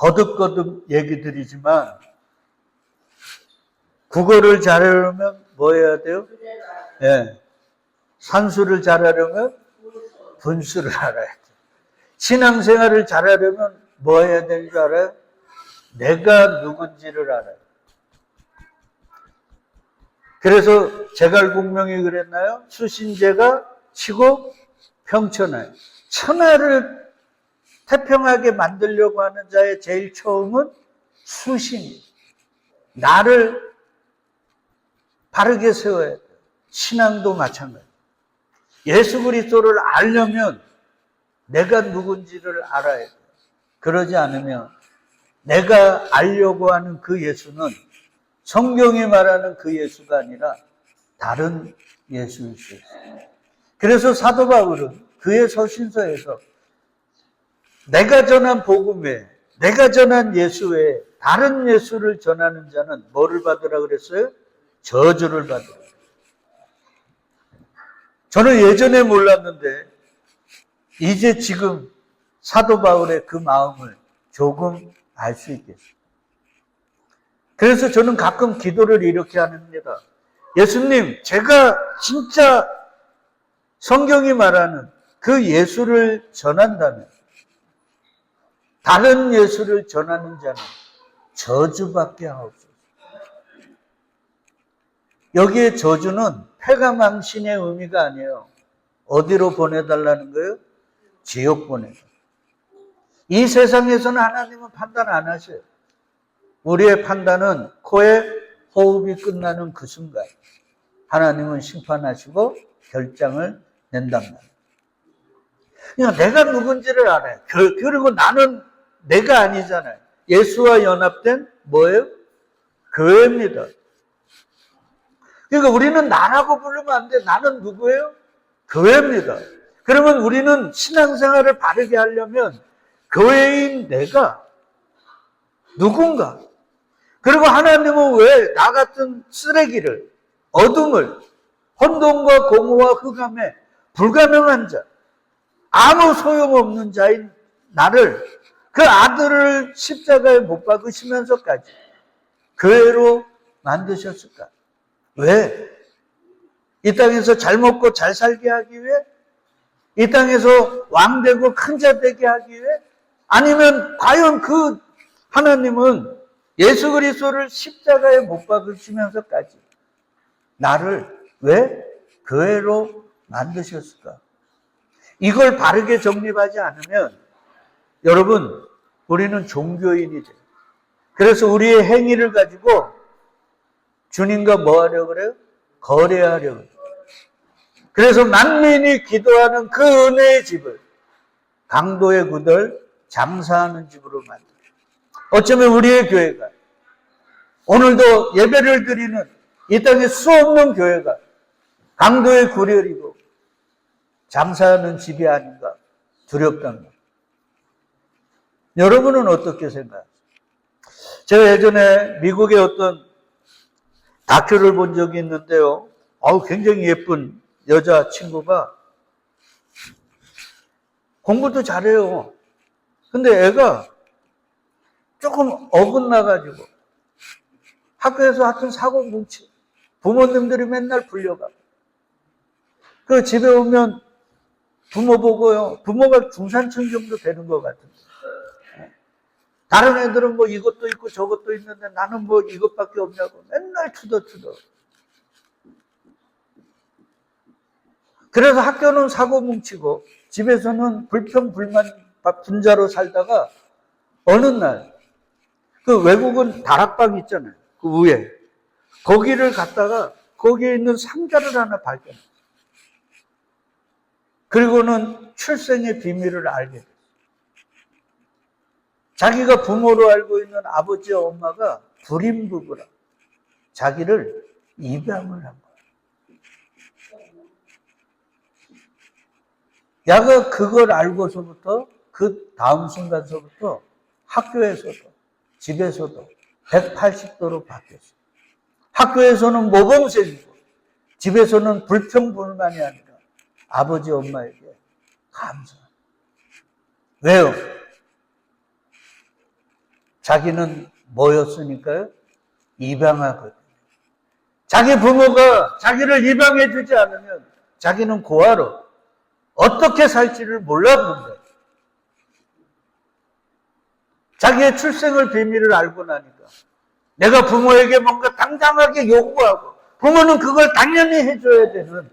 거듭거듭 얘기 드리지만 국어를 잘하려면 뭐 해야 돼요? 예. 산수를 잘하려면 분수를 알아야 돼요. 신앙생활을 잘하려면 뭐 해야 되는 줄 알아요? 내가 누군지를 알아요. 그래서 제갈공명이 그랬나요? 수신제가 치고 평천하여. 천하를 태평하게 만들려고 하는 자의 제일 처음은 수신이. 나를 바르게 세워야 돼요. 신앙도 마찬가지. 예수 그리스도를 알려면 내가 누군지를 알아야 돼요. 그러지 않으면 내가 알려고 하는 그 예수는 성경이 말하는 그 예수가 아니라 다른 예수일 수 있어요. 그래서 사도 바울은 그의 서신서에서 내가 전한 복음에, 내가 전한 예수 외에 다른 예수를 전하는 자는 뭐를 받으라 그랬어요? 저주를 받으라. 저는 예전에 몰랐는데 이제 지금 사도 바울의 그 마음을 조금 알 수 있겠어요. 그래서 저는 가끔 기도를 이렇게 합니다. 예수님, 제가 진짜 성경이 말하는 그 예수를 전한다면 다른 예수를 전하는 자는 저주받게 하옵소서. 여기에 저주는 패가망신의 의미가 아니에요. 어디로 보내달라는 거예요? 지옥 보내달라. 이 세상에서는 하나님은 판단 안 하셔요. 우리의 판단은 코에 호흡이 끝나는 그 순간 하나님은 심판하시고 결정을 낸단 말이에요. 그러니까 내가 누군지를 알아요. 그리고 나는 내가 아니잖아요. 예수와 연합된 뭐예요? 교회입니다. 그러니까 우리는 나라고 부르면 안 돼. 나는 누구예요? 교회입니다. 그러면 우리는 신앙생활을 바르게 하려면 교회인 내가 누군가. 그리고 하나님은 왜 나 같은 쓰레기를, 어둠을, 혼돈과 공허와 흑암에 불가능한 자, 아무 소용없는 자인 나를, 그 아들을 십자가에 못 박으시면서까지 교회로 만드셨을까? 왜? 이 땅에서 잘 먹고 잘 살게 하기 위해? 이 땅에서 왕되고 큰 자 되게 하기 위해? 아니면 과연 그 하나님은 예수 그리스도를 십자가에 못 박으시면서까지 나를 왜 교회로 만드셨을까? 이걸 바르게 정립하지 않으면 여러분, 우리는 종교인이 돼요. 그래서 우리의 행위를 가지고 주님과 뭐 하려고 그래요? 거래하려고 그래요. 그래서 만민이 기도하는 그 은혜의 집을 강도의 구들 장사하는 집으로 만들어요. 어쩌면 우리의 교회가 오늘도 예배를 드리는 이 땅에 수없는 교회가 강도의 구렬이고 장사하는 집이 아닌가 두렵답니다. 여러분은 어떻게 생각하세요? 제가 예전에 미국의 어떤 다큐를 본 적이 있는데요. 굉장히 예쁜 여자 친구가 공부도 잘해요. 근데 애가 조금 어긋나가지고 학교에서 하여튼 사고 뭉치. 부모님들이 맨날 불려가. 그 집에 오면 부모 보고요. 부모가 중산층 정도 되는 것 같은데. 다른 애들은 뭐 이것도 있고 저것도 있는데 나는 뭐 이것밖에 없냐고 맨날 투덜투덜. 그래서 학교는 사고 뭉치고 집에서는 불평불만 분자로 살다가 어느 날 그 외국은 다락방 있잖아요. 그 위에. 거기를 갔다가 거기에 있는 상자를 하나 발견했어요. 그리고는 출생의 비밀을 알게 됐어요. 자기가 부모로 알고 있는 아버지와 엄마가 불임 부부라. 자기를 입양을 한 거예요. 야가 그걸 알고서부터 그 다음 순간서부터 학교에서도 집에서도 180도로 바뀌었어요. 학교에서는 모범생이고 집에서는 불평불만이 아니라 아버지 엄마에게 감사합니다. 왜요? 자기는 뭐였으니까요? 입양하거든요. 자기 부모가 자기를 입양해 주지 않으면 자기는 고아로 어떻게 살지를 몰랐는데 자기의 출생을 비밀을 알고 나니까 내가 부모에게 뭔가 당당하게 요구하고 부모는 그걸 당연히 해줘야 되는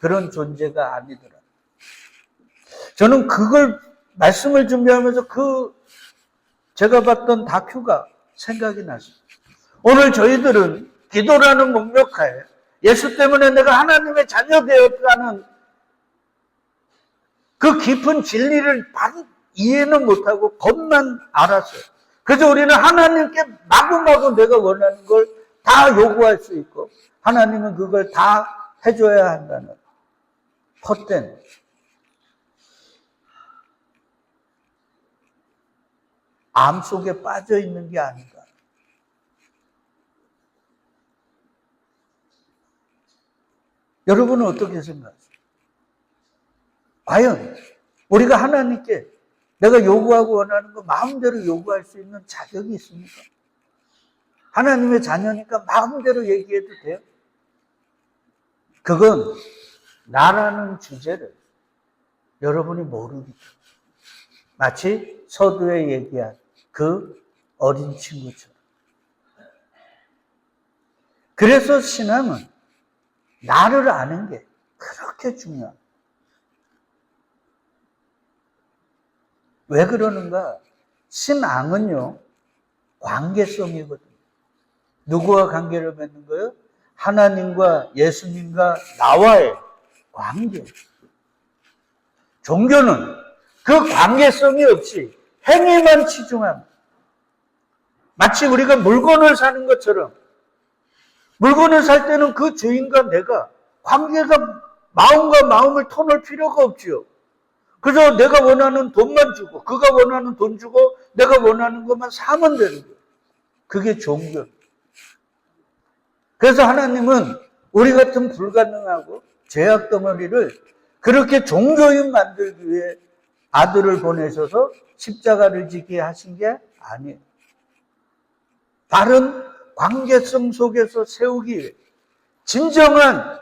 그런 존재가 아니더라. 저는 그걸 말씀을 준비하면서 제가 봤던 다큐가 생각이 났습니다. 오늘 저희들은 기도라는 목록하에 예수 때문에 내가 하나님의 자녀 되었다는 그 깊은 진리를 바로 이해는 못하고 겉만 알았어요. 그래서 우리는 하나님께 마구마구 내가 원하는 걸 다 요구할 수 있고 하나님은 그걸 다 해줘야 한다는 헛된 암 속에 빠져 있는 게 아닌가. 여러분은 어떻게 생각하세요? 과연 우리가 하나님께 내가 요구하고 원하는 거 마음대로 요구할 수 있는 자격이 있습니까? 하나님의 자녀니까 마음대로 얘기해도 돼요? 그건 나라는 주제를 여러분이 모르니까. 마치 서두에 얘기한 그 어린 친구처럼. 그래서 신앙은 나를 아는 게 그렇게 중요합니다. 왜 그러는가? 신앙은요, 관계성이거든요. 누구와 관계를 맺는 거예요? 하나님과 예수님과 나와의 관계. 종교는 그 관계성이 없이 행위만 치중합니다. 마치 우리가 물건을 사는 것처럼 물건을 살 때는 그 주인과 내가 관계가 마음과 마음을 터놓을 필요가 없지요. 그저 내가 원하는 돈만 주고 그가 원하는 돈 주고 내가 원하는 것만 사면 되는 거예요. 그게 종교. 그래서 하나님은 우리 같은 불가능하고 죄악 덩어리를 그렇게 종교인 만들기 위해 아들을 보내셔서 십자가를 지게 하신 게 아니에요. 다른 관계성 속에서 세우기 위해 진정한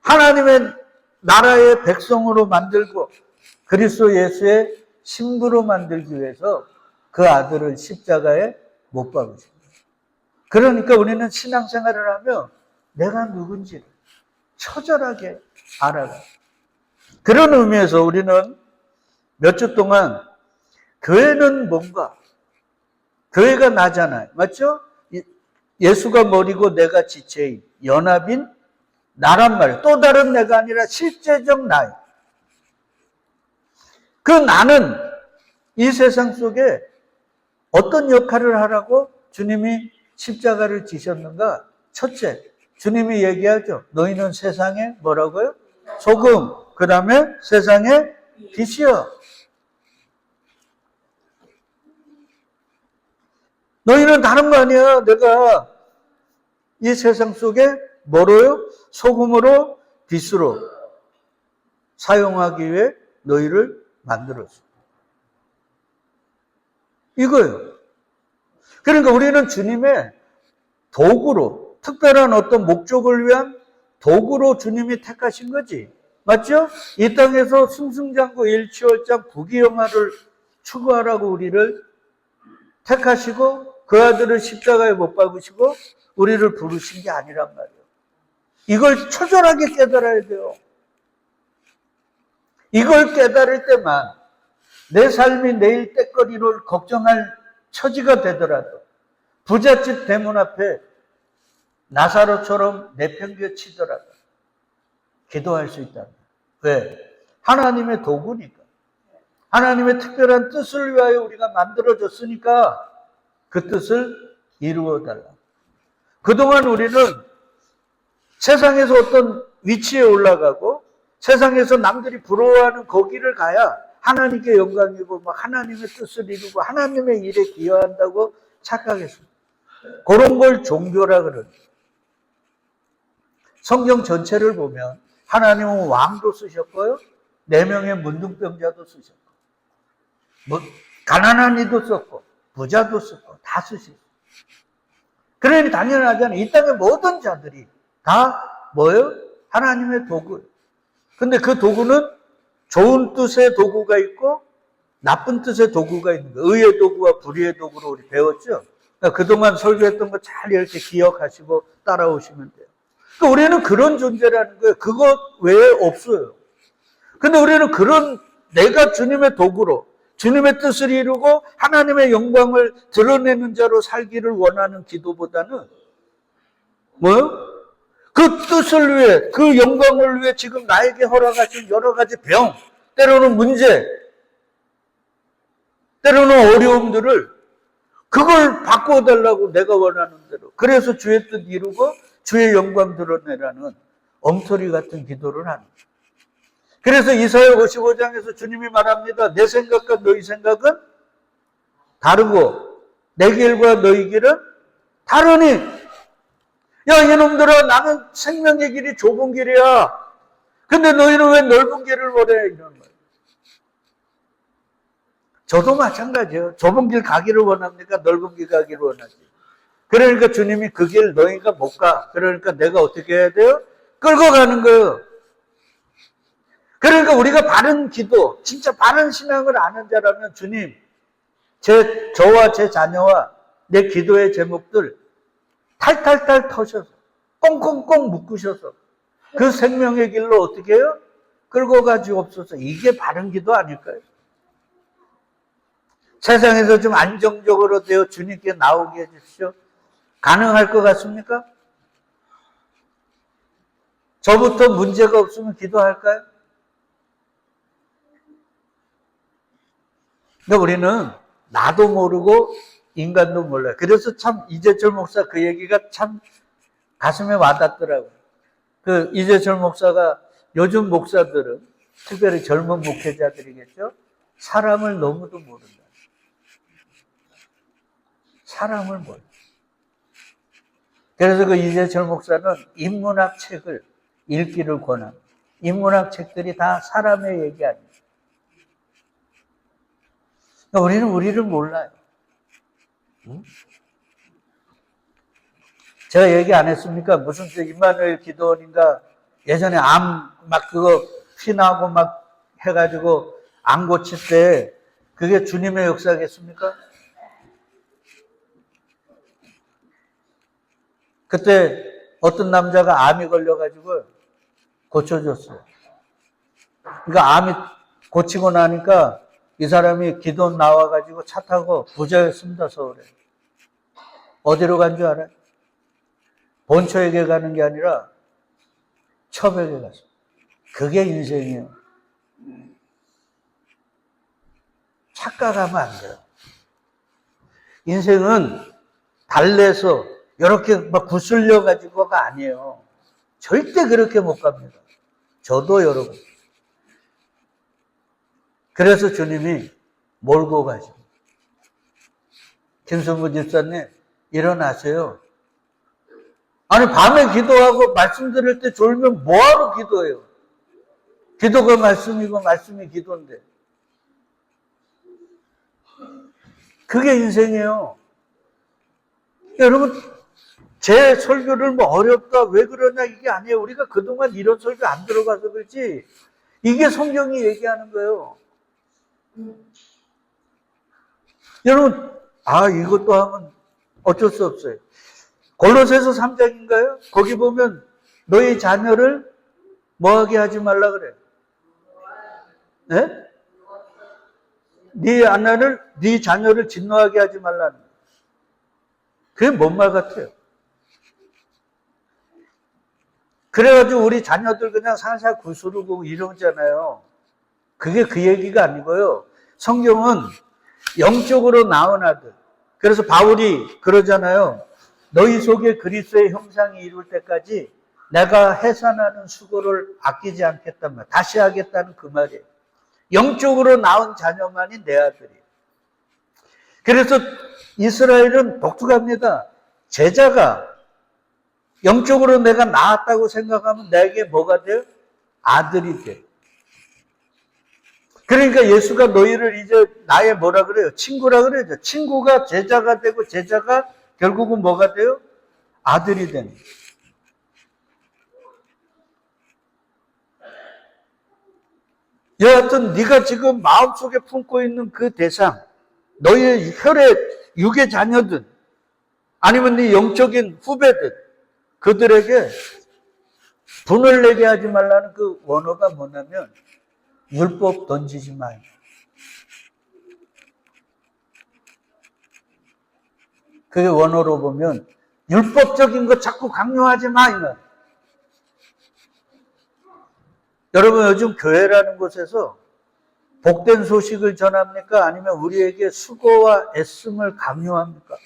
하나님의 나라의 백성으로 만들고 그리스도 예수의 신부로 만들기 위해서 그 아들을 십자가에 못 박으신 거예요. 그러니까 우리는 신앙생활을 하며 내가 누군지를 처절하게 알아가요. 그런 의미에서 우리는 몇 주 동안 교회는 뭔가 교회가 나잖아요. 맞죠? 예수가 머리고 내가 지체인 연합인 나란 말, 또 다른 내가 아니라 실제적 나예요. 그 나는 이 세상 속에 어떤 역할을 하라고 주님이 십자가를 지셨는가? 첫째, 주님이 얘기하죠. 너희는 세상에 뭐라고요? 소금, 그 다음에 세상의 빛이요. 너희는 다른 거 아니야. 내가 이 세상 속에 뭐로요? 소금으로 빛으로 사용하기 위해 너희를 만들었어. 이거예요. 그러니까 우리는 주님의 도구로, 특별한 어떤 목적을 위한 도구로 주님이 택하신 거지. 맞죠? 이 땅에서 승승장구 일취월장 부귀영화를 추구하라고 우리를 택하시고 그 아들을 십자가에 못 박으시고 우리를 부르신 게 아니란 말이에요. 이걸 처절하게 깨달아야 돼요. 이걸 깨달을 때만 내 삶이 내일 때거리를 걱정할 처지가 되더라도 부잣집 대문 앞에 나사로처럼 내팽개치더라도 기도할 수 있다. 왜? 하나님의 도구니까. 하나님의 특별한 뜻을 위하여 우리가 만들어졌으니까 그 뜻을 이루어달라. 그동안 우리는 세상에서 어떤 위치에 올라가고 세상에서 남들이 부러워하는 거기를 가야 하나님께 영광이고 하나님의 뜻을 이루고 하나님의 일에 기여한다고 착각했습니다. 그런 걸 종교라 그러죠. 성경 전체를 보면 하나님은 왕도 쓰셨고요. 4명의 문둥병자도 쓰셨고 가난한 이도 썼고 부자도 쓰고 다 쓰시고. 그러니 당연하잖아요. 이 땅의 모든 자들이 다 뭐예요? 하나님의 도구예요. 근데 그 도구는 좋은 뜻의 도구가 있고 나쁜 뜻의 도구가 있는 거예요. 의의 도구와 불의의 도구로 우리 배웠죠? 그러니까 그동안 설교했던 거 잘 이렇게 기억하시고 따라오시면 돼요. 그러니까 우리는 그런 존재라는 거예요. 그것 외에 없어요. 근데 우리는 그런 내가 주님의 도구로 주님의 뜻을 이루고 하나님의 영광을 드러내는 자로 살기를 원하는 기도보다는 뭐요? 그 뜻을 위해, 그 영광을 위해 지금 나에게 허락하신 여러 가지 병, 때로는 문제, 때로는 어려움들을 그걸 바꿔달라고 내가 원하는 대로. 그래서 주의 뜻 이루고 주의 영광 드러내라는 엉터리 같은 기도를 하는 거예요. 그래서 이사야 55장에서 주님이 말합니다. 내 생각과 너희 생각은 다르고 내 길과 너희 길은 다르니. 야, 이놈들아, 나는 생명의 길이 좁은 길이야. 근데 너희는 왜 넓은 길을 원해? 이런 거예요. 저도 마찬가지예요. 좁은 길 가기를 원합니까? 넓은 길 가기를 원하지. 그러니까 주님이 그 길 너희가 못 가. 그러니까 내가 어떻게 해야 돼요? 끌고 가는 거예요. 그러니까 우리가 바른 기도, 진짜 바른 신앙을 아는 자라면 주님, 저와 제 자녀와 내 기도의 제목들 탈탈탈 터셔서 꽁꽁꽁 묶으셔서 그 생명의 길로 어떻게 해요? 끌고 가지옵소서. 이게 바른 기도 아닐까요? 세상에서 좀 안정적으로 되어 주님께 나오게 해주십시오. 가능할 것 같습니까? 저부터 문제가 없으면 기도할까요? 근데 우리는 나도 모르고 인간도 몰라요. 그래서 참 이재철 목사 그 얘기가 참 가슴에 와닿더라고요. 그 이재철 목사가 요즘 목사들은 특별히 젊은 목회자들이겠죠. 사람을 너무도 모른다. 사람을 몰라. 그래서 그 이재철 목사는 인문학 책을 읽기를 권합니다. 인문학 책들이 다 사람의 얘기 아니에요. 그러니까 우리는 우리를 몰라요. 응? 제가 얘기 안 했습니까? 무슨 임마누엘 기도원인가 예전에 암 막 그거 피나고 막 해가지고 암 고칠 때 그게 주님의 역사겠습니까? 그때 어떤 남자가 암이 걸려가지고 고쳐줬어요. 그러니까 암이 고치고 나니까 이 사람이 기도원 나와가지고 차 타고 부자였습니다, 서울에. 어디로 간 줄 알아요? 본처에게 가는 게 아니라 첩에게 갔어요. 그게 인생이에요. 착각하면 안 돼요. 인생은 달래서 이렇게 막 구슬려 가지고가 아니에요. 절대 그렇게 못 갑니다. 저도 여러분. 그래서 주님이 몰고 가죠. 김순부 집사님 일어나세요. 아니 밤에 기도하고 말씀 들을 때 졸면 뭐하러 기도해요? 기도가 말씀이고 말씀이 기도인데. 그게 인생이에요. 여러분 제 설교를 뭐 어렵다 왜 그러냐 이게 아니에요. 우리가 그동안 이런 설교 안 들어가서 그렇지 이게 성경이 얘기하는 거예요. 여러분 이것도 하면 어쩔 수 없어요. 골로새서 3장인가요? 거기 보면 너희 자녀를 뭐하게 하지 말라 그래. 네? 네 자녀를 진노하게 하지 말라는. 그게 뭔 말 같아요? 그래가지고 우리 자녀들 그냥 살살 구스르고 이러잖아요. 그게 그 얘기가 아니고요. 성경은 영적으로 낳은 아들. 그래서 바울이 그러잖아요. 너희 속에 그리스도의 형상이 이룰 때까지 내가 해산하는 수고를 아끼지 않겠단 말. 다시 하겠다는 그 말이에요. 영적으로 낳은 자녀만이 내 아들이에요. 그래서 이스라엘은 독특합니다. 제자가 영적으로 내가 낳았다고 생각하면 내게 뭐가 돼요? 아들이 돼요. 그러니까 예수가 너희를 이제 나의 뭐라 그래요? 친구라 그래요. 친구가 제자가 되고 제자가 결국은 뭐가 돼요? 아들이 되는 거예요. 여하튼 네가 지금 마음속에 품고 있는 그 대상, 너희의 혈의 육의 자녀들, 아니면 네 영적인 후배들, 그들에게 분을 내게 하지 말라는 그 원어가 뭐냐면 율법 던지지 마요. 그게 원어로 보면 율법적인 거 자꾸 강요하지 마. 여러분 요즘 교회라는 곳에서 복된 소식을 전합니까? 아니면 우리에게 수고와 애씀을 강요합니까?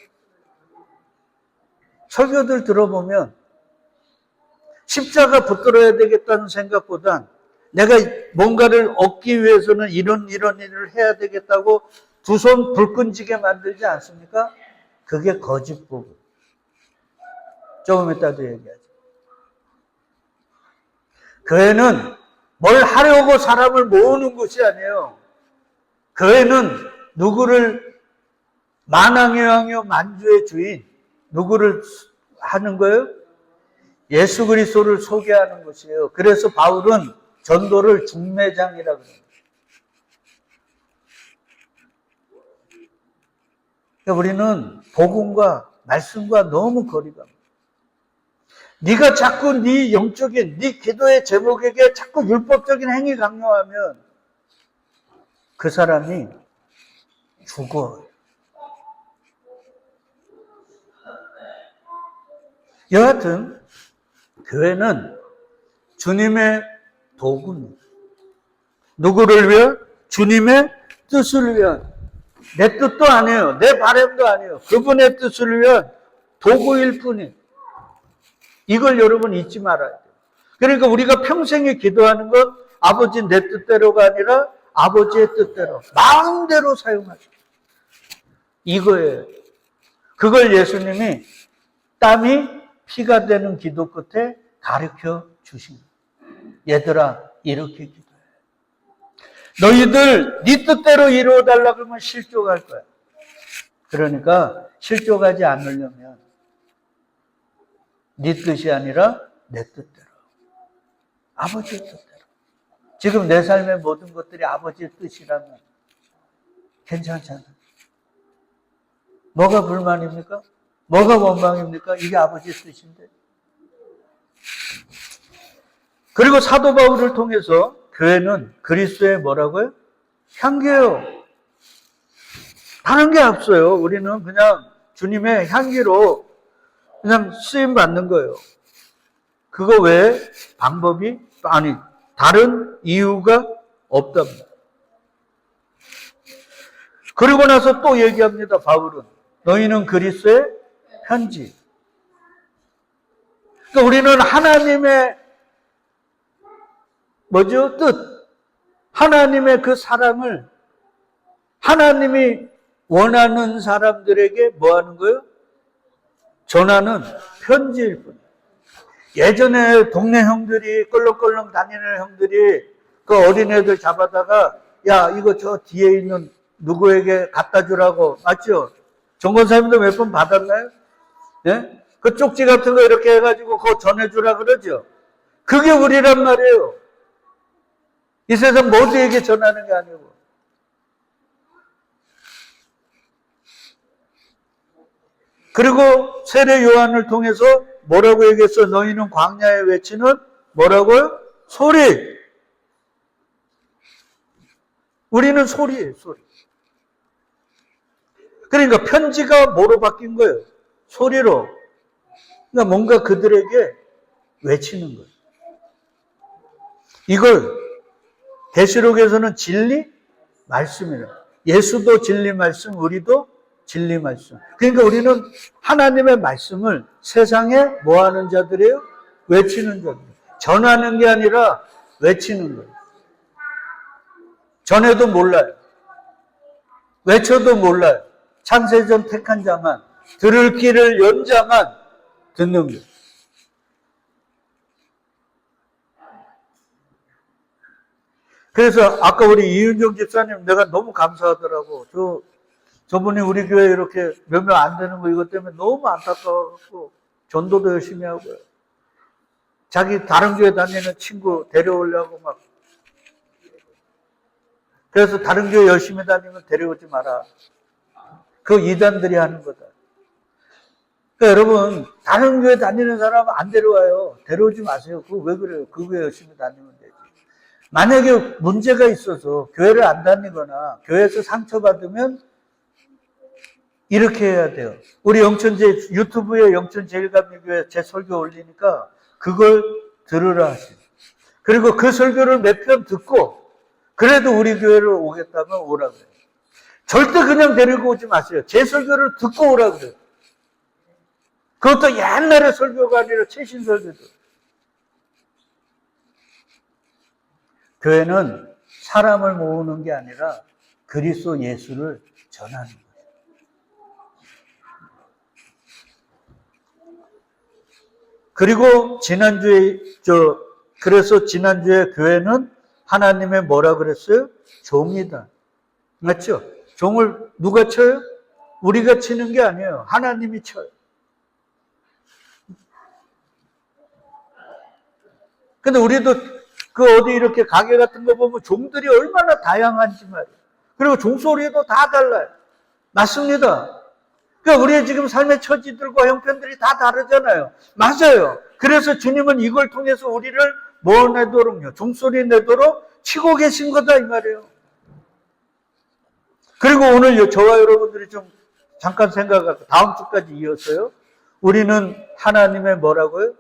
설교들 들어보면 십자가 붙들어야 되겠다는 생각보단 내가 뭔가를 얻기 위해서는 이런 일을 해야 되겠다고 두 손 불 끈지게 만들지 않습니까? 그게 거짓 부분. 조금 이따도 얘기하죠. 교회는 뭘 하려고 사람을 모으는 곳이 아니에요. 교회는 누구를 만왕의 왕이요 만주의 주인, 누구를 하는 거예요? 예수 그리스도를 소개하는 것이에요. 그래서 바울은 전도를 중매장이라고 합니다. 우리는 복음과 말씀과 너무 거리가 멀어요. 네가 자꾸 네 영적인 네 기도의 제목에게 자꾸 율법적인 행위 강요하면 그 사람이 죽어요. 여하튼 교회는 주님의 도구입니다. 누구를 위한? 주님의 뜻을 위한. 내 뜻도 아니에요. 내 바람도 아니에요. 그분의 뜻을 위한 도구일 뿐이에요. 이걸 여러분 잊지 말아야 돼요. 그러니까 우리가 평생에 기도하는 건 아버지 내 뜻대로가 아니라 아버지의 뜻대로 마음대로 사용하시오. 이거예요. 그걸 예수님이 땀이 피가 되는 기도 끝에 가르쳐 주신 거예요. 얘들아 이렇게 기도해. 너희들 네 뜻대로 이루어달라 그러면 실족할 거야. 그러니까 실족하지 않으려면 네 뜻이 아니라 내 뜻대로. 아버지의 뜻대로. 지금 내 삶의 모든 것들이 아버지의 뜻이라면 괜찮잖아요. 뭐가 불만입니까? 뭐가 원망입니까? 이게 아버지의 뜻인데. 그리고 사도 바울을 통해서 교회는 그리스도의 뭐라고요? 향기예요. 다른 게 없어요. 우리는 그냥 주님의 향기로 그냥 쓰임 받는 거예요. 그거 외에 방법이 아니 다른 이유가 없답니다. 그리고 나서 또 얘기합니다. 바울은 너희는 그리스도의 편지. 그러니까 우리는 하나님의 뭐죠? 뜻. 하나님의 그 사랑을 하나님이 원하는 사람들에게 뭐 하는 거예요? 전하는 편지일 뿐. 예전에 동네 형들이 껄렁껄렁 다니는 형들이 그 어린애들 잡아다가 야 이거 저 뒤에 있는 누구에게 갖다 주라고 맞죠? 정권사님도 몇 번 받았나요? 예? 그 쪽지 같은 거 이렇게 해가지고 그거 전해주라 그러죠. 그게 우리란 말이에요. 이 세상 모두에게 전하는 게 아니고. 그리고 세례 요한을 통해서 뭐라고 얘기했어? 너희는 광야에 외치는 뭐라고요? 소리. 우리는 소리예요, 소리. 그러니까 편지가 뭐로 바뀐 거예요? 소리로. 그러니까 뭔가 그들에게 외치는 거예요. 이걸 계시록에서는 진리 말씀이라. 예수도 진리 말씀, 우리도 진리 말씀. 그러니까 우리는 하나님의 말씀을 세상에 뭐 하는 자들이에요? 외치는 자들. 전하는 게 아니라 외치는 거예요. 전해도 몰라요. 외쳐도 몰라요. 창세전 택한 자만, 들을 귀를 연 자만 듣는 거예요. 그래서 아까 우리 이윤정 집사님 내가 너무 감사하더라고. 저분이 우리 교회 이렇게 몇 명 안 되는 거 이것 때문에 너무 안타까워갖고 전도도 열심히 하고요. 자기 다른 교회 다니는 친구 데려오려고 막. 그래서 다른 교회 열심히 다니면 데려오지 마라. 그 이단들이 하는 거다. 그러니까 여러분, 다른 교회 다니는 사람은 안 데려와요. 데려오지 마세요. 그거 왜 그래요? 그 교회 열심히 다니면 되지. 만약에 문제가 있어서 교회를 안 다니거나 교회에서 상처받으면 이렇게 해야 돼요. 우리 유튜브에 영천제일감리교회 제 설교 올리니까 그걸 들으라 하시죠. 그리고 그 설교를 몇 편 듣고 그래도 우리 교회로 오겠다면 오라 그래요. 절대 그냥 데리고 오지 마세요. 제 설교를 듣고 오라 그래요. 그것도 옛날의 설교가 아니라 최신 설교도. 교회는 사람을 모으는 게 아니라 그리스도 예수를 전하는 거예요. 그리고 그래서 지난주에 교회는 하나님의 뭐라 그랬어요? 종이다. 맞죠? 종을 누가 쳐요? 우리가 치는 게 아니에요. 하나님이 쳐요. 근데 우리도 어디 이렇게 가게 같은 거 보면 종들이 얼마나 다양한지 말이에요. 그리고 종소리도 다 달라요. 맞습니다. 그러니까 우리의 지금 삶의 처지들과 형편들이 다 다르잖아요. 맞아요. 그래서 주님은 이걸 통해서 우리를 뭐 내도록요? 종소리 내도록 치고 계신 거다 이 말이에요. 그리고 오늘 저와 여러분들이 좀 잠깐 생각하고 다음 주까지 이어서요. 우리는 하나님의 뭐라고요?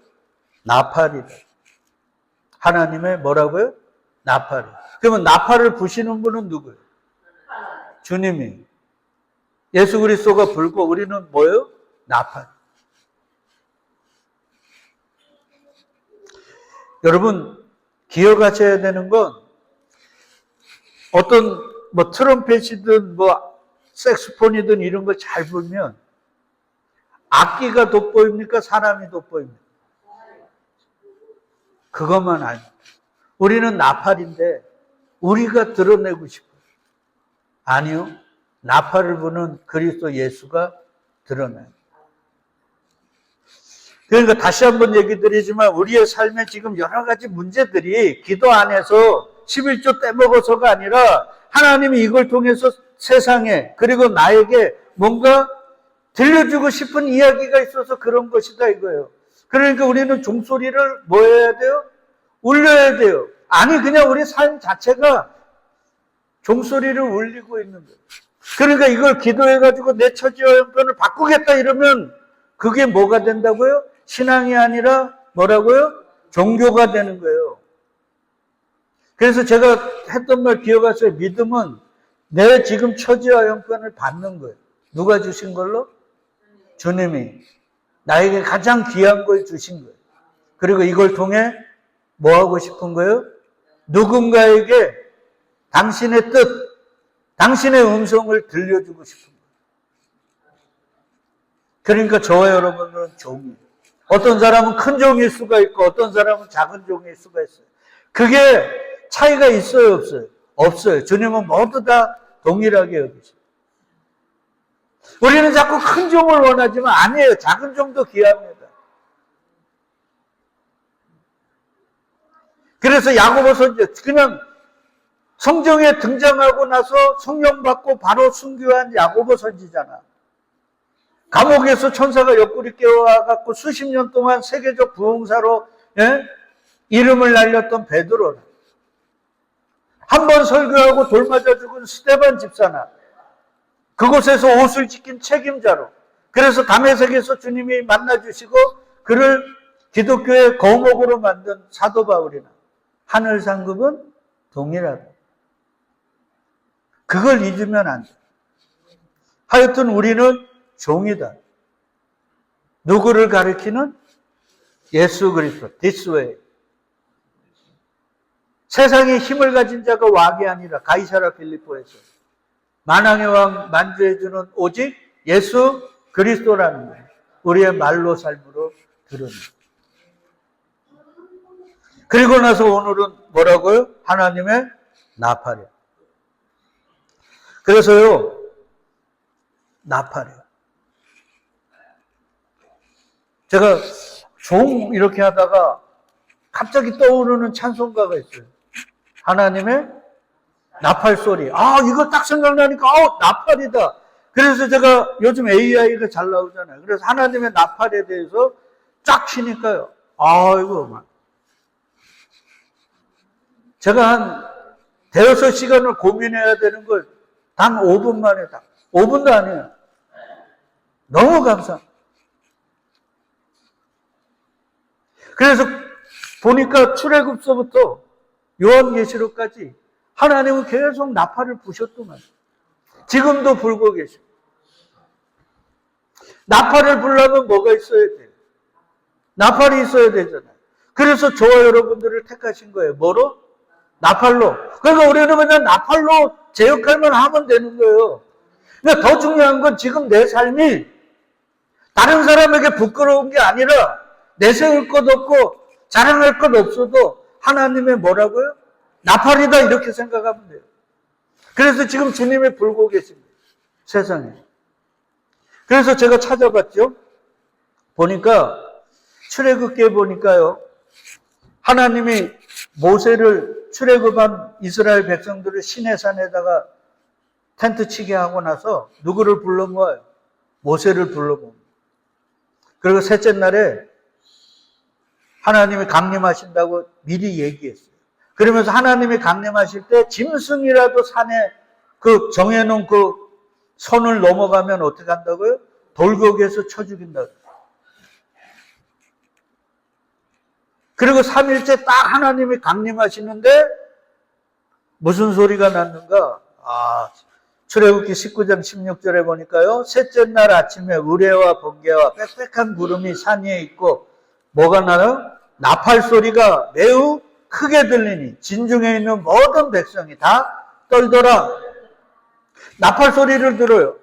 나팔이다. 하나님의 뭐라고요? 나팔. 그러면 나팔을 부시는 분은 누구예요? 주님이. 예수 그리스도가 불고 우리는 뭐예요? 나팔. 여러분 기억하셔야 되는 건 어떤 트럼펫이든 색스폰이든 이런 걸 잘 불면 악기가 돋보입니까? 사람이 돋보입니까? 그것만 아니에요. 우리는 나팔인데 우리가 드러내고 싶어요. 아니요. 나팔을 부는 그리스도 예수가 드러나요. 그러니까 다시 한번 얘기 드리지만 우리의 삶에 지금 여러 가지 문제들이 기도 안에서 11조 떼먹어서가 아니라 하나님이 이걸 통해서 세상에 그리고 나에게 뭔가 들려주고 싶은 이야기가 있어서 그런 것이다 이거예요. 그러니까 우리는 종소리를 뭐 해야 돼요? 울려야 돼요. 아니 그냥 우리 삶 자체가 종소리를 울리고 있는 거예요. 그러니까 이걸 기도해가지고 내 처지와 형편을 바꾸겠다 이러면 그게 뭐가 된다고요? 신앙이 아니라 뭐라고요? 종교가 되는 거예요. 그래서 제가 했던 말 기억하세요. 믿음은 내 지금 처지와 형편을 받는 거예요. 누가 주신 걸로? 주님이 나에게 가장 귀한 걸 주신 거예요. 그리고 이걸 통해 뭐 하고 싶은 거예요? 누군가에게 당신의 뜻, 당신의 음성을 들려주고 싶은 거예요. 그러니까 저와 여러분은 종이에요. 어떤 사람은 큰 종일 수가 있고 어떤 사람은 작은 종일 수가 있어요. 그게 차이가 있어요, 없어요? 없어요. 주님은 모두 다 동일하게 여기죠. 우리는 자꾸 큰 종을 원하지만 아니에요. 작은 종도 귀합니다. 그래서 야고보 선지 그냥 성경에 등장하고 나서 성령 받고 바로 순교한 야고보 선지잖아. 감옥에서 천사가 옆구리 깨워갖고 수십 년 동안 세계적 부흥사로 이름을 날렸던 베드로나. 한 번 설교하고 돌 맞아 죽은 스데반 집사나. 그곳에서 옷을 지킨 책임자로. 그래서 다메섹에서 주님이 만나주시고 그를 기독교의 거목으로 만든 사도 바울이나. 하늘 상급은 동일하다. 그걸 잊으면 안 돼. 하여튼 우리는 종이다. 누구를 가리키는? 예수 그리스도. This way. 세상에 힘을 가진 자가 왕이 아니라 가이사라 빌립보에서 만왕의 왕 만주해주는 오직 예수 그리스도라는 거예요. 우리의 말로 삶으로 드러내. 그리고 나서 오늘은 뭐라고요? 하나님의 나팔이야. 그래서요, 나팔이야. 제가 종 이렇게 하다가 갑자기 떠오르는 찬송가가 있어요. 하나님의 나팔 소리. 이거 딱 생각나니까, 나팔이다. 그래서 제가 요즘 AI가 잘 나오잖아요. 그래서 하나님의 나팔에 대해서 쫙 치니까요. 이거 제가 한 대여섯 시간을 고민해야 되는 걸 단 5분 만에 5분도 아니에요. 너무 감사합니다. 그래서 보니까 출애굽서부터 요한계시록까지 하나님은 계속 나팔을 부셨더만. 지금도 불고 계시고. 나팔을 불려면 뭐가 있어야 돼요? 나팔이 있어야 되잖아요. 그래서 저와 여러분들을 택하신 거예요. 뭐로? 나팔로. 그러니까 우리는 그냥 나팔로 제 역할만 하면 되는 거예요. 그러니까 더 중요한 건 지금 내 삶이 다른 사람에게 부끄러운 게 아니라 내세울 것 없고 자랑할 것 없어도 하나님의 뭐라고요? 나팔이다 이렇게 생각하면 돼요. 그래서 지금 주님이 불고 계십니다. 세상에. 그래서 제가 찾아봤죠. 보니까 출애굽기에 보니까요. 하나님이 모세를 출애굽한 이스라엘 백성들을 시내산에다가 텐트 치게 하고 나서 누구를 불러 모아요? 모세를 불러 모읍니다. 그리고 셋째 날에 하나님이 강림하신다고 미리 얘기했어요. 그러면서 하나님이 강림하실 때 짐승이라도 산에 그 정해놓은 그 선을 넘어가면 어떻게 한다고요? 돌격에서 쳐 죽인다고요. 그리고 3일째 딱 하나님이 강림하시는데 무슨 소리가 났는가? 출애굽기 19장 16절에 보니까요. 셋째 날 아침에 우레와 번개와 빽빽한 구름이 산 위에 있고 뭐가 나요? 나팔 소리가 매우 크게 들리니 진중에 있는 모든 백성이 다 떨더라. 나팔 소리를 들어요.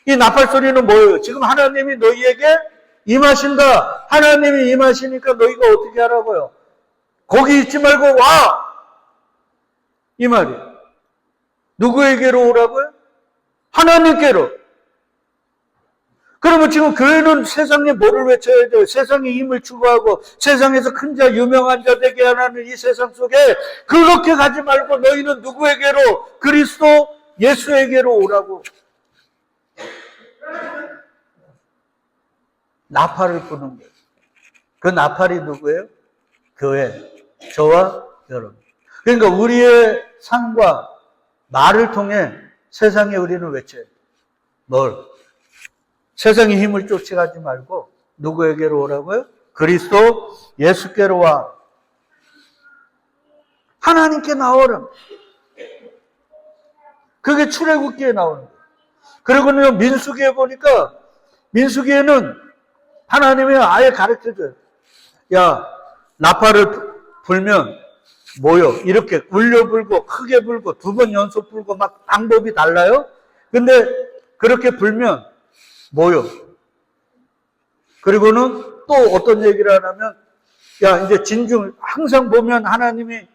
이 나팔 소리는 뭐예요? 지금 하나님이 너희에게 임하신다. 하나님이 임하시니까 너희가 어떻게 하라고요? 거기 있지 말고 와! 이 말이에요. 누구에게로 오라고요? 하나님께로. 그러면 지금 교회는 세상에 뭐를 외쳐야 돼요? 세상에 힘을 추구하고 세상에서 큰 자, 유명한 자 되게 하는 이 세상 속에 그렇게 가지 말고 너희는 누구에게로? 그리스도 예수에게로 오라고. 나팔을 부는 거예요. 그 나팔이 누구예요? 교회. 저와 여러분. 그러니까 우리의 삶과 말을 통해 세상에 우리는 외쳐야 돼요. 뭘? 세상의 힘을 쫓아가지 말고 누구에게로 오라고요? 그리스도 예수께로 와. 하나님께 나오라. 그게 출애굽기에 나오는 거예요. 그리고는 민수기에 보니까 민수기에는 하나님이 아예 가르쳐줘요. 야, 나팔을 불면 모여. 이렇게 울려 불고 크게 불고 2번 연속 불고 막 방법이 달라요. 근데 그렇게 불면 모여. 그리고는 또 어떤 얘기를 하냐면 야, 이제 진중 항상 보면 하나님이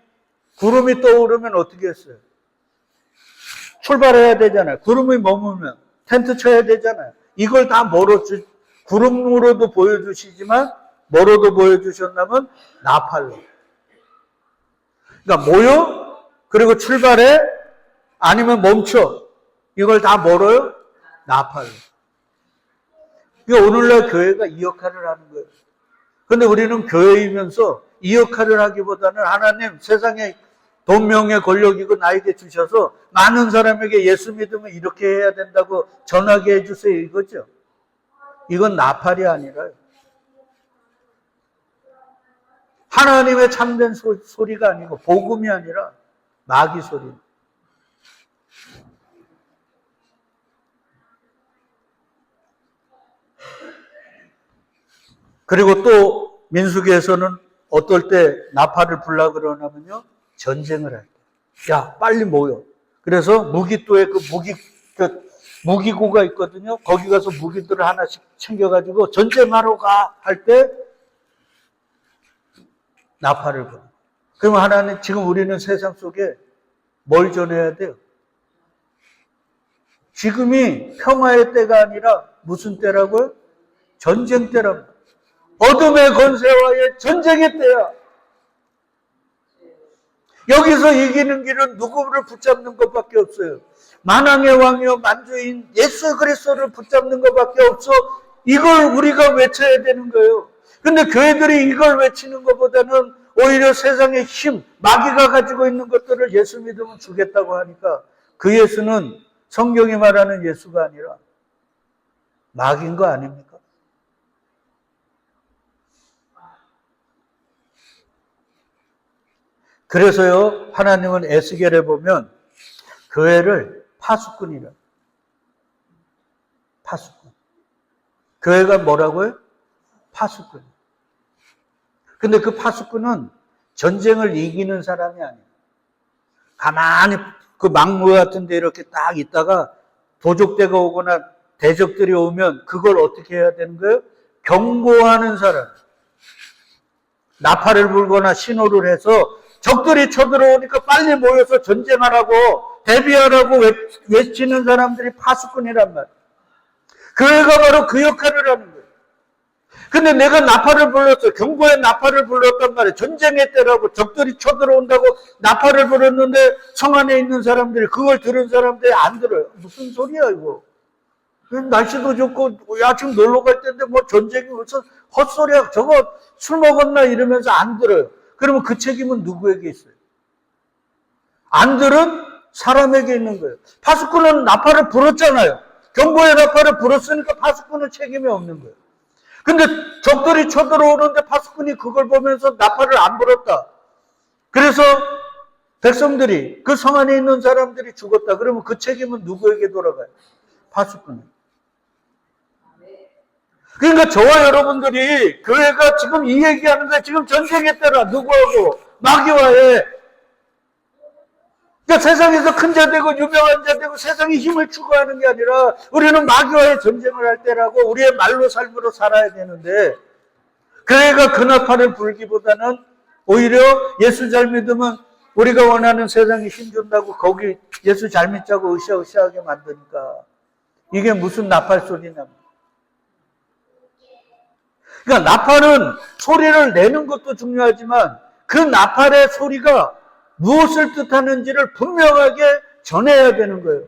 구름이 떠오르면 어떻게 했어요? 출발해야 되잖아요. 구름이 머무면 텐트 쳐야 되잖아요. 이걸 다 구름으로도 보여주시지만 뭐로도 보여주셨냐면 나팔로. 그러니까 모여, 그리고 출발해, 아니면 멈춰. 이걸 다 뭐로요? 나팔로. 그러니까 오늘날 교회가 이 역할을 하는 거예요. 근데 우리는 교회이면서 이 역할을 하기보다는 하나님 세상에 돈, 명예, 권력이고 나에게 주셔서 많은 사람에게 예수 믿으면 이렇게 해야 된다고 전하게 해주세요. 이거죠. 이건 나팔이 아니라요. 하나님의 참된 소리가 아니고 복음이 아니라 마귀 소리. 그리고 또 민수기에서는 어떨 때 나팔을 불라 그러냐면요. 전쟁을 할 때. 야, 빨리 모여. 그래서 무기도에 무기고가 있거든요. 거기 가서 무기들을 하나씩 챙겨가지고 전쟁하러 가 할 때 나팔을 불어. 그러면 하나님, 지금 우리는 세상 속에 뭘 전해야 돼요? 지금이 평화의 때가 아니라 무슨 때라고요? 전쟁 때랍니다. 어둠의 권세와의 전쟁의 때야. 여기서 이기는 길은 누구를 붙잡는 것밖에 없어요. 만왕의 왕이요 만주인 예수 그리스도를 붙잡는 것밖에 없어. 이걸 우리가 외쳐야 되는 거예요. 근데 교회들이 이걸 외치는 것보다는 오히려 세상의 힘, 마귀가 가지고 있는 것들을 예수 믿으면 주겠다고 하니까 그 예수는 성경이 말하는 예수가 아니라 마귀인 거 아닙니까? 그래서요, 하나님은 에스겔에 보면 교회를 파수꾼이라. 파수꾼. 교회가 뭐라고요? 파수꾼. 근데 그 파수꾼은 전쟁을 이기는 사람이 아니에요. 가만히 그 막무 같은 데 이렇게 딱 있다가 도적대가 오거나 대적들이 오면 그걸 어떻게 해야 되는 거예요? 경고하는 사람. 나팔을 불거나 신호를 해서 적들이 쳐들어오니까 빨리 모여서 전쟁하라고 대비하라고 외치는 사람들이 파수꾼이란 말이에요. 교회가 바로 그 역할을 하는 거예요. 근데 내가 나팔을 불렀어. 경고의 나팔을 불렀단 말이에요. 전쟁의 때라고 적들이 쳐들어온다고 나팔을 불렀는데 성 안에 있는 사람들이 그걸 들은 사람들이 안 들어요. 무슨 소리야 이거. 날씨도 좋고 아침 놀러 갈 때인데 뭐 전쟁이 무슨 헛소리야. 저거 술 먹었나 이러면서 안 들어요. 그러면 그 책임은 누구에게 있어요? 안 들은 사람에게 있는 거예요. 파수꾼은 나팔을 불었잖아요. 경고의 나팔을 불었으니까 파수꾼은 책임이 없는 거예요. 근데 적들이 쳐들어오는데 파수꾼이 그걸 보면서 나팔을 안 불었다. 그래서 백성들이 그 성 안에 있는 사람들이 죽었다. 그러면 그 책임은 누구에게 돌아가요? 파수꾼. 그러니까 저와 여러분들이 교회가 지금 이 얘기하는 거야. 지금 전쟁의 때라. 누구하고? 마귀와의. 그러니까 세상에서 큰 자 되고 유명한 자 되고 세상의 힘을 추구하는 게 아니라 우리는 마귀와의 전쟁을 할 때라고 우리의 말로 삶으로 살아야 되는데 교회가 그 나팔을 불기보다는 오히려 예수 잘 믿으면 우리가 원하는 세상에 힘 준다고 거기 예수 잘 믿자고 으쌰으쌰하게 만드니까 이게 무슨 나팔 소리냐. 그러니까 나팔은 소리를 내는 것도 중요하지만 그 나팔의 소리가 무엇을 뜻하는지를 분명하게 전해야 되는 거예요.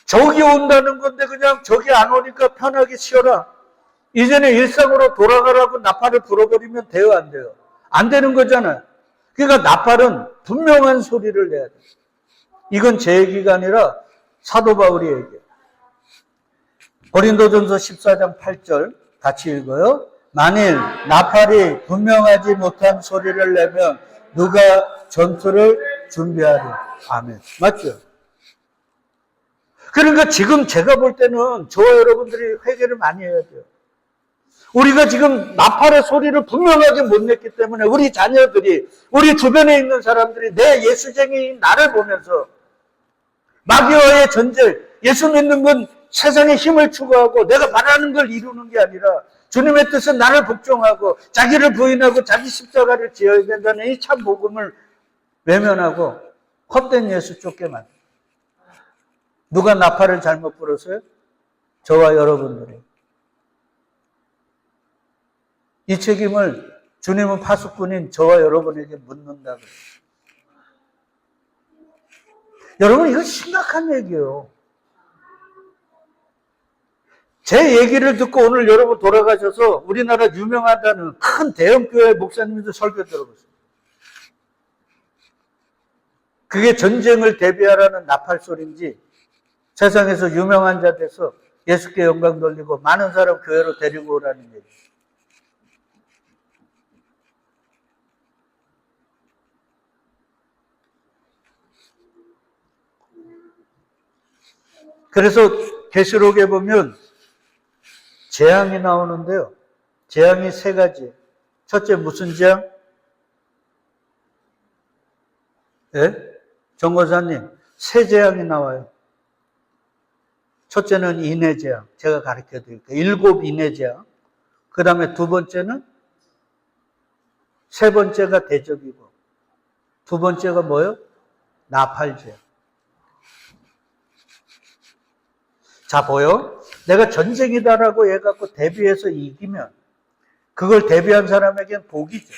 적이 온다는 건데 그냥 적이 안 오니까 편하게 쉬어라. 이전에 일상으로 돌아가라고 나팔을 불어버리면 돼요, 안 돼요? 안 되는 거잖아요. 그러니까 나팔은 분명한 소리를 내야 돼요. 이건 제 얘기가 아니라 사도 바울이 얘기해요. 고린도전서 14장 8절 같이 읽어요. 만일 나팔이 분명하지 못한 소리를 내면 누가 전투를 준비하리. 아멘. 맞죠? 그러니까 지금 제가 볼 때는 저와 여러분들이 회개를 많이 해야 돼요. 우리가 지금 나팔의 소리를 분명하게 못 냈기 때문에 우리 자녀들이, 우리 주변에 있는 사람들이 내 예수쟁이인 나를 보면서 마귀와의 전쟁, 예수 믿는 건 세상의 힘을 추구하고 내가 말하는 걸 이루는 게 아니라 주님의 뜻은 나를 복종하고 자기를 부인하고 자기 십자가를 지어야 된다는 이 참 복음을 외면하고 헛된 예수 쫓게 만든. 누가 나팔을 잘못 불었어요? 저와 여러분들이. 이 책임을 주님은 파수꾼인 저와 여러분에게 묻는다고요. 여러분 이거 심각한 얘기예요. 제 얘기를 듣고 오늘 여러분 돌아가셔서 우리나라 유명하다는 큰 대형교회 목사님들 설교 들어보세요. 그게 전쟁을 대비하라는 나팔 소리인지 세상에서 유명한 자 돼서 예수께 영광 돌리고 많은 사람 교회로 데리고 오라는 얘기. 그래서 계시록에 보면 재앙이 나오는데요. 재앙이 세 가지. 첫째 무슨 재앙? 예? 정거사님, 세 재앙이 나와요. 첫째는 인해 재앙. 제가 가르쳐 드릴게요. 7 인해 재앙. 그 다음에 두 번째는 세 번째가 대접이고 두 번째가 뭐예요? 나팔죄. 자, 보여? 내가 전쟁이다라고 해갖고 대비해서 이기면 그걸 대비한 사람에겐 복이죠.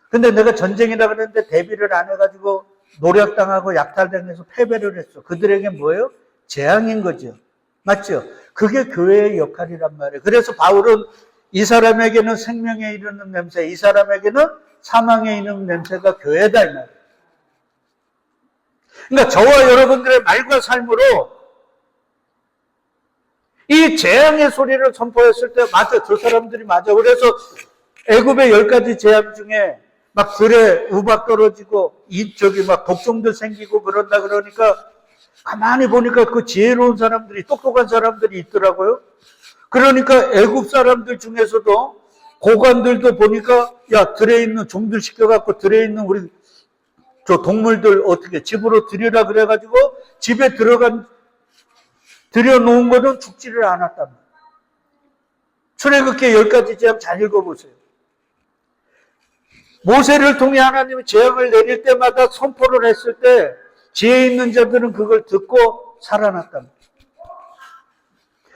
근데 내가 전쟁이다 그랬는데 대비를 안 해가지고 노력당하고 약탈당해서 패배를 했어. 그들에겐 뭐예요? 재앙인 거죠. 맞죠? 그게 교회의 역할이란 말이에요. 그래서 바울은 이 사람에게는 생명에 이르는 냄새, 이 사람에게는 사망에 이르는 냄새가 교회다 이 말이에요. 그러니까 저와 여러분들의 말과 삶으로 이 재앙의 소리를 선포했을 때 맞아, 저 사람들이 맞아. 그래서 애굽의 10가지 재앙 중에 막 들에 우박 떨어지고 막 독종들 생기고 그런다 그러니까 가만히 보니까 그 지혜로운 사람들이, 똑똑한 사람들이 있더라고요. 그러니까 애굽 사람들 중에서도 고관들도 보니까 야, 들에 있는 종들 시켜갖고 들에 있는 우리 저 동물들 어떻게 집으로 들여라 그래가지고 집에 들여놓은 거는 죽지를 않았단 말이에요. 출애굽기 10가지 재앙 잘 읽어보세요. 모세를 통해 하나님이 재앙을 내릴 때마다 선포를 했을 때 지혜 있는 자들은 그걸 듣고 살아났단 말이에요.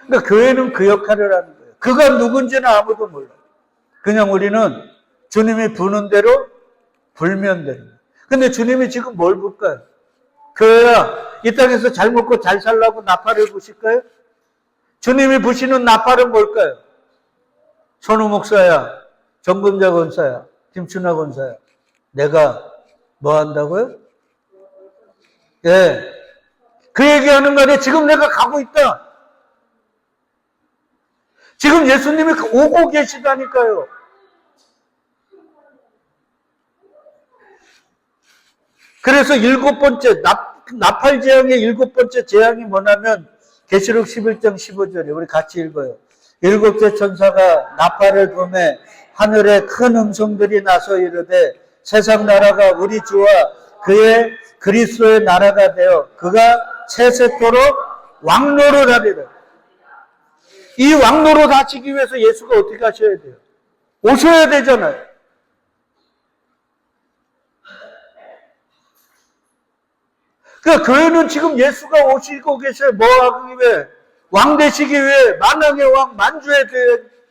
그러니까 교회는 그 역할을 하는 거예요. 그가 누군지는 아무도 몰라요. 그냥 우리는 주님이 부는 대로 불면 되는 거예요. 근데 주님이 지금 뭘 불까요? 교회야, 이 땅에서 잘 먹고 잘 살라고 나팔을 부실까요? 주님이 부시는 나팔은 뭘까요? 손우 목사야, 정금자 권사야, 김춘하 권사야, 내가 뭐 한다고요? 예. 그 얘기하는 말에 지금 내가 가고 있다. 지금 예수님이 오고 계시다니까요. 그래서 7번째, 나팔 재앙의 7번째 재앙이 뭐냐면, 계시록 11장 15절에 우리 같이 읽어요. 7째 천사가 나팔을 불매 하늘에 큰 음성들이 나서 이르되 세상 나라가 우리 주와 그의 그리스도의 나라가 되어 그가 세세토록 왕노를 하리라. 이 왕노로 다치기 위해서 예수가 어떻게 하셔야 돼요? 오셔야 되잖아요. 그러니까 교회는 지금 예수가 오시고 계셔요. 뭐 하기 위해? 왕 되시기 위해, 만왕의 왕, 만주의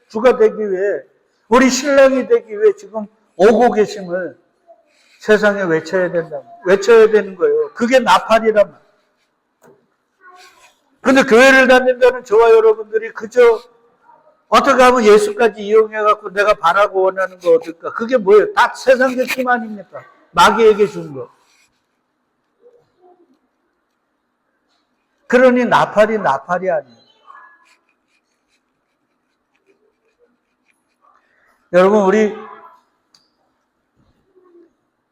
주가 되기 위해, 우리 신랑이 되기 위해 지금 오고 계심을 세상에 외쳐야 된다. 외쳐야 되는 거예요. 그게 나팔이란 말이에요. 근데 교회를 다닌다는 저와 여러분들이 그저 어떻게 하면 예수까지 이용해갖고 내가 바라고 원하는 거 어떨까? 그게 뭐예요? 다 세상의 힘 아닙니까? 마귀에게 준 거. 그러니 나팔이 아니에요. 여러분, 우리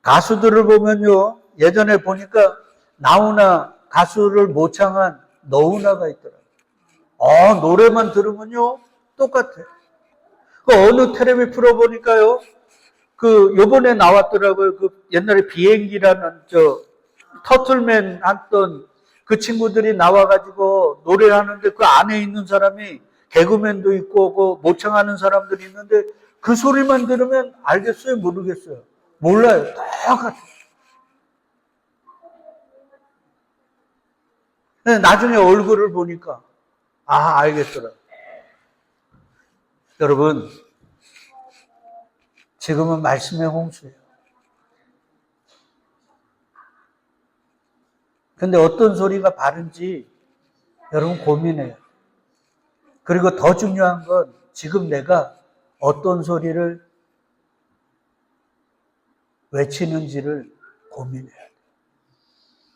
가수들을 보면요, 예전에 보니까 나훈아 가수를 모창한 너훈아가 있더라고요. 노래만 들으면요, 똑같아요. 그 어느 텔레비 프로 보니까요, 요번에 나왔더라고요. 옛날에 비행기라는 터틀맨 했던 그 친구들이 나와가지고 노래하는데 그 안에 있는 사람이 개그맨도 있고 그 모창하는 사람들이 있는데 그 소리만 들으면 알겠어요? 모르겠어요? 몰라요. 똑같아요. 나중에 얼굴을 보니까 알겠더라고요. 여러분, 지금은 말씀의 홍수예요. 근데 어떤 소리가 바른지 여러분 고민해요. 그리고 더 중요한 건 지금 내가 어떤 소리를 외치는지를 고민해야 돼요.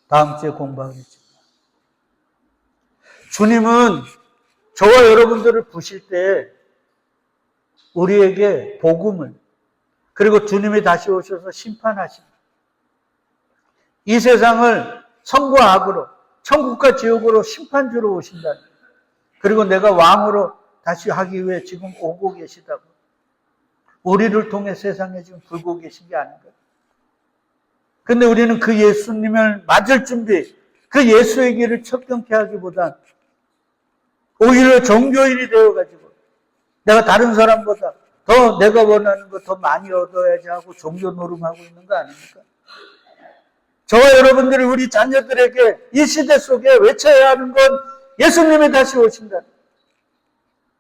다음 주에 공부하겠지만. 주님은 저와 여러분들을 부실 때 우리에게 복음을, 그리고 주님이 다시 오셔서 심판하십니다. 이 세상을 선과 악으로, 천국과 지옥으로 심판주로 오신다. 그리고 내가 왕으로 다시 하기 위해 지금 오고 계시다고. 우리를 통해 세상에 지금 불고 계신 게 아닌가. 근데 우리는 그 예수님을 맞을 준비, 그 예수의 길을 척경케 하기보단 오히려 종교인이 되어가지고 내가 다른 사람보다 더 내가 원하는 거 더 많이 얻어야지 하고 종교 노름하고 있는 거 아닙니까? 저와 여러분들이 우리 자녀들에게 이 시대 속에 외쳐야 하는 건 예수님이 다시 오신다.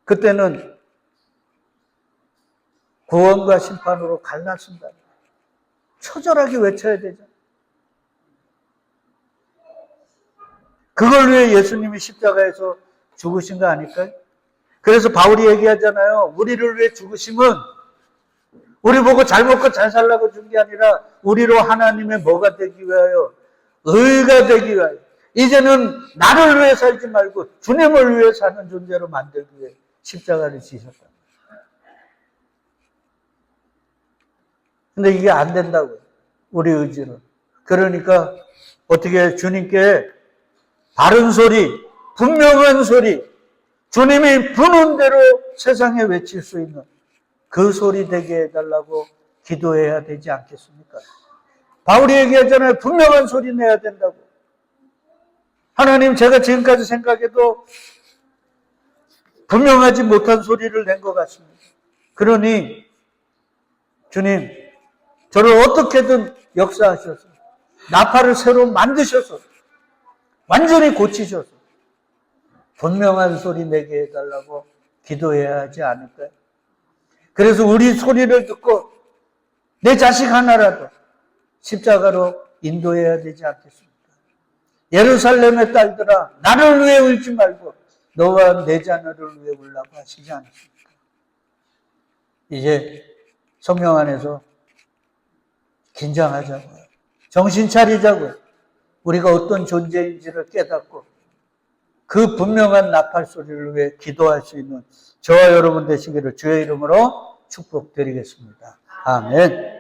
그때는 구원과 심판으로 갈라진다. 처절하게 외쳐야 되죠. 그걸 위해 예수님이 십자가에서 죽으신 거 아닐까요? 그래서 바울이 얘기하잖아요. 우리를 위해 죽으심은 우리 보고 잘 먹고 잘 살라고 준 게 아니라 우리로 하나님의 뭐가 되기 위하여? 의가 되기 위하여. 이제는 나를 위해 살지 말고 주님을 위해 사는 존재로 만들기 위해 십자가를 지셨다. 근데 이게 안 된다고요. 우리 의지는. 그러니까 어떻게 주님께 바른 소리, 분명한 소리, 주님이 부는 대로 세상에 외칠 수 있는 그 소리 되게 해달라고 기도해야 되지 않겠습니까? 바울이 얘기하잖아요. 분명한 소리 내야 된다고. 하나님, 제가 지금까지 생각해도 분명하지 못한 소리를 낸 것 같습니다. 그러니 주님, 저를 어떻게든 역사하셔서 나팔을 새로 만드셔서 완전히 고치셔서 분명한 소리 내게 해달라고 기도해야 하지 않을까요? 그래서 우리 소리를 듣고 내 자식 하나라도 십자가로 인도해야 되지 않겠습니까? 예루살렘의 딸들아, 나를 위해 울지 말고 너와 내 자녀를 위해 울라고 하시지 않습니까? 이제 성령 안에서 긴장하자고요. 정신 차리자고요. 우리가 어떤 존재인지를 깨닫고 그 분명한 나팔 소리를 위해 기도할 수 있는 저와 여러분 되시기를 주의 이름으로 축복드리겠습니다. 아멘.